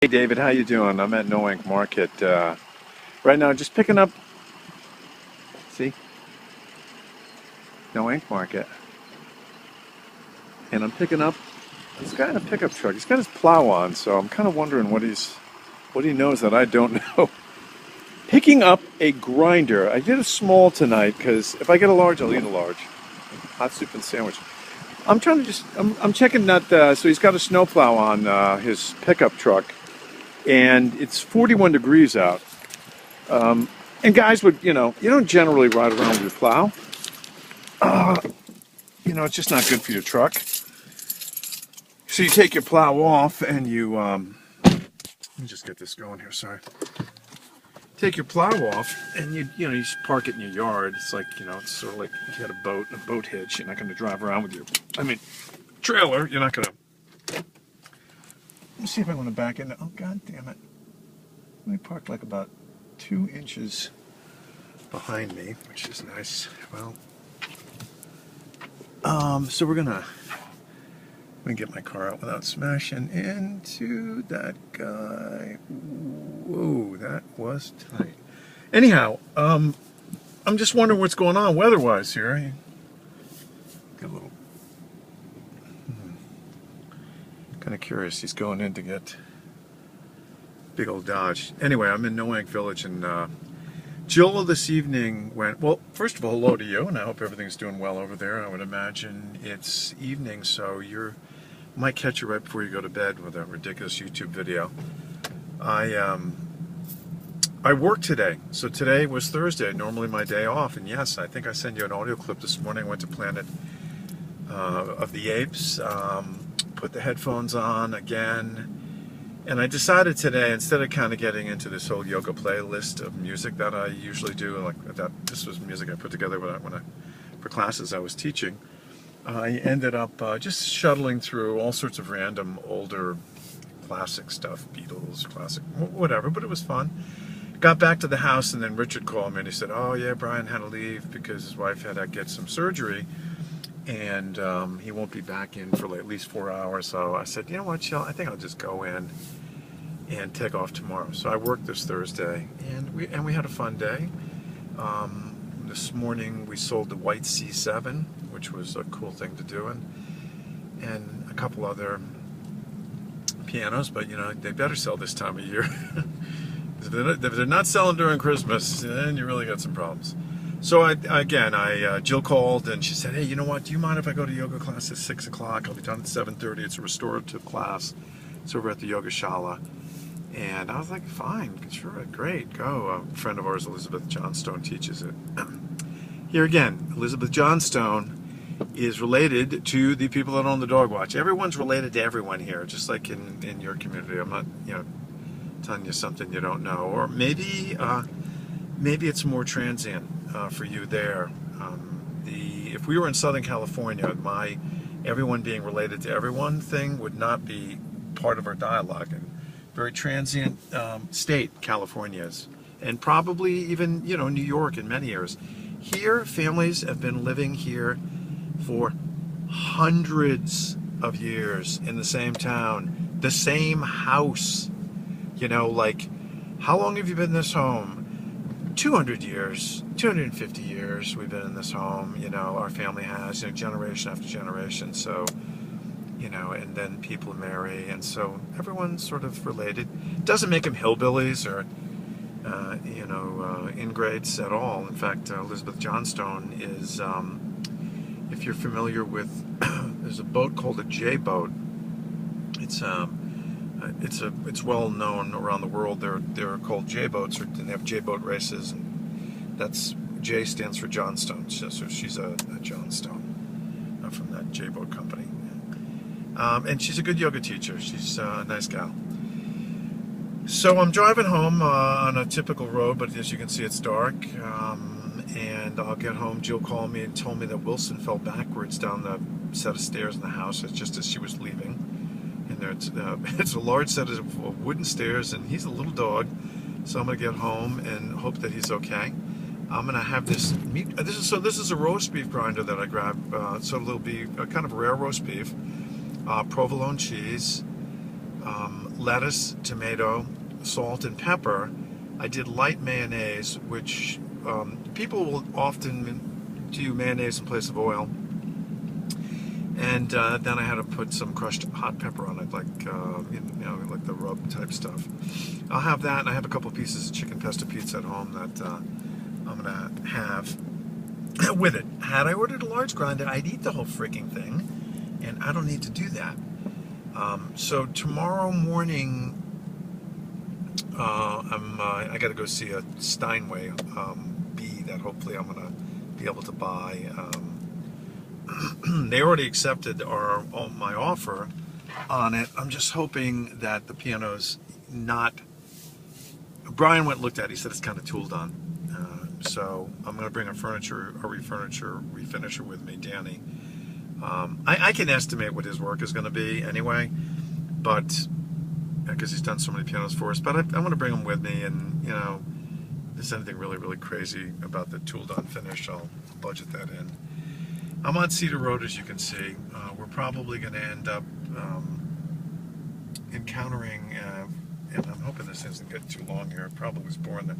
Hey David, how you doing? I'm at No Ink Market right now, just picking up. See, No Ink Market, and I'm picking up this guy in a pickup truck. He's got his plow on, so I'm kind of wondering what he knows that I don't know. Picking up a grinder. I did a small tonight because if I get a large, I'll eat a large. Hot soup and sandwich. I'm trying to I'm checking that. So he's got a snowplow on his pickup truck, and it's 41 degrees out. And guys would, you don't generally ride around with your plow. It's just not good for your truck. So you take your plow off and let me just get this going here, sorry. Take your plow off and you just park it in your yard. It's like, it's sort of like if you had a boat hitch, you're not going to drive around with your, trailer, you're not going to. Let me see if I want to back in. Oh, God damn it. Let me park like about 2 inches behind me, which is nice. Well, so we're gonna get my car out without smashing into that guy. Whoa, that was tight. Anyhow, I'm just wondering what's going on weather-wise here. Get a little kind of curious. He's going in to get big old Dodge. Anyway, I'm in No Ink Village, and Jill this evening went, well, first of all, hello to you, and I hope everything's doing well over there. I would imagine it's evening, so you might catch it right before you go to bed with a ridiculous YouTube video. I worked today, so today was Thursday, normally my day off, and yes, I think I sent you an audio clip this morning. I went to Planet of the Apes, put the headphones on again. And I decided today, instead of kind of getting into this whole yoga playlist of music that I usually do, like that, this was music I put together for classes I was teaching. I ended up just shuttling through all sorts of random older classic stuff, Beatles, classic, whatever. But it was fun. Got back to the house, and then Richard called me and he said, "Oh yeah, Brian had to leave because his wife had to get some surgery, and he won't be back in for at least 4 hours." So I said, "You know what, Jill? I think I'll just go in and take off tomorrow." So I worked this Thursday, and we had a fun day. This morning we sold the white C7, which was a cool thing to do, and a couple other pianos. But they better sell this time of year. If they're not selling during Christmas, then you really got some problems. So Jill called and she said, "Hey, you know what? Do you mind if I go to yoga class at 6 o'clock? I'll be done at 7:30. It's a restorative class. It's over at the Yoga Shala." And I was like, "Fine, sure, great, go." A friend of ours, Elizabeth Johnstone, teaches it. Here again, Elizabeth Johnstone is related to the people that own the dog watch. Everyone's related to everyone here, just like in your community. I'm not, telling you something you don't know, or maybe it's more transient for you there. If we were in Southern California, my everyone being related to everyone thing would not be part of our dialogue. And very transient state California is, and probably even New York in many years. Here, families have been living here for hundreds of years in the same town, the same house. Like, how long have you been in this home? 200 years, 250 years we've been in this home. Our family has, generation after generation. So, and then people marry, and so everyone's sort of related. Doesn't make them hillbillies or, ingrates at all. In fact, Elizabeth Johnstone is, if you're familiar with, there's a boat called a J-boat. It's well known around the world. They're called J-boats, and they have J-boat races, and that's J stands for Johnstone. So she's a Johnstone from that J-boat company, and she's a good yoga teacher. She's a nice gal. So I'm driving home on a typical road, but as you can see, it's dark. And I'll get home. Jill called me and told me that Wilson fell backwards down the set of stairs in the house just as she was leaving. And it's a large set of wooden stairs, and he's a little dog. So I'm gonna get home and hope that he's okay. I'm gonna have this meat. This is a roast beef grinder that I grabbed. So it'll be a kind of rare roast beef, provolone cheese, lettuce, tomato, salt, and pepper. I did light mayonnaise, which people will often do mayonnaise in place of oil. And then I had to put some crushed hot pepper on it, like like the rub type stuff. I'll have that, and I have a couple pieces of chicken pesto pizza at home that I'm gonna have with it. Had I ordered a large grinder, I'd eat the whole freaking thing, and I don't need to do that. So tomorrow morning, I got to go see a Steinway bee that hopefully I'm gonna be able to buy. They already accepted my offer on it. I'm just hoping that the piano's not. Brian went and looked at it. He said it's kind of tooled on. So I'm going to bring a refinisher with me, Danny. I can estimate what his work is going to be anyway, but because he's done so many pianos for us. But I'm going to bring him with me, and if there's anything really, really crazy about the tooled on finish, I'll budget that in. I'm on Cedar Road, as you can see. We're probably going to end up encountering, and I'm hoping this doesn't get too long here. It probably was boring the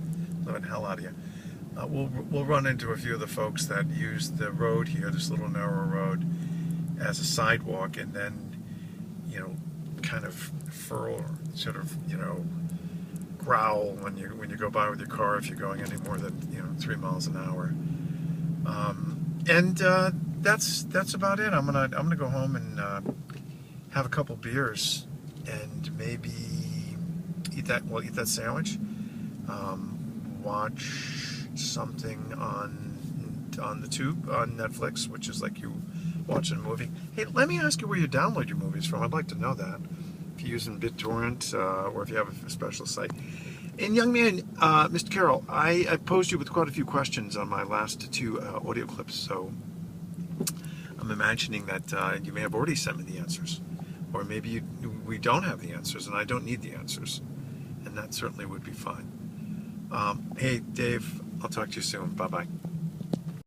living hell out of you. We'll run into a few of the folks that use the road here, this little narrow road, as a sidewalk, and then kind of furl or sort of growl when you go by with your car if you're going any more than 3 miles an hour. And that's about it. I'm gonna go home and have a couple beers and maybe eat that sandwich. Watch something on the tube on Netflix, which is like you watching a movie. Hey, let me ask you where you download your movies from. I'd like to know that. If you're using BitTorrent or if you have a special site. And young man, Mr. Carroll, I posed you with quite a few questions on my last two audio clips, so I'm imagining that you may have already sent me the answers, or maybe we don't have the answers and I don't need the answers, and that certainly would be fine. Hey, Dave, I'll talk to you soon. Bye-bye.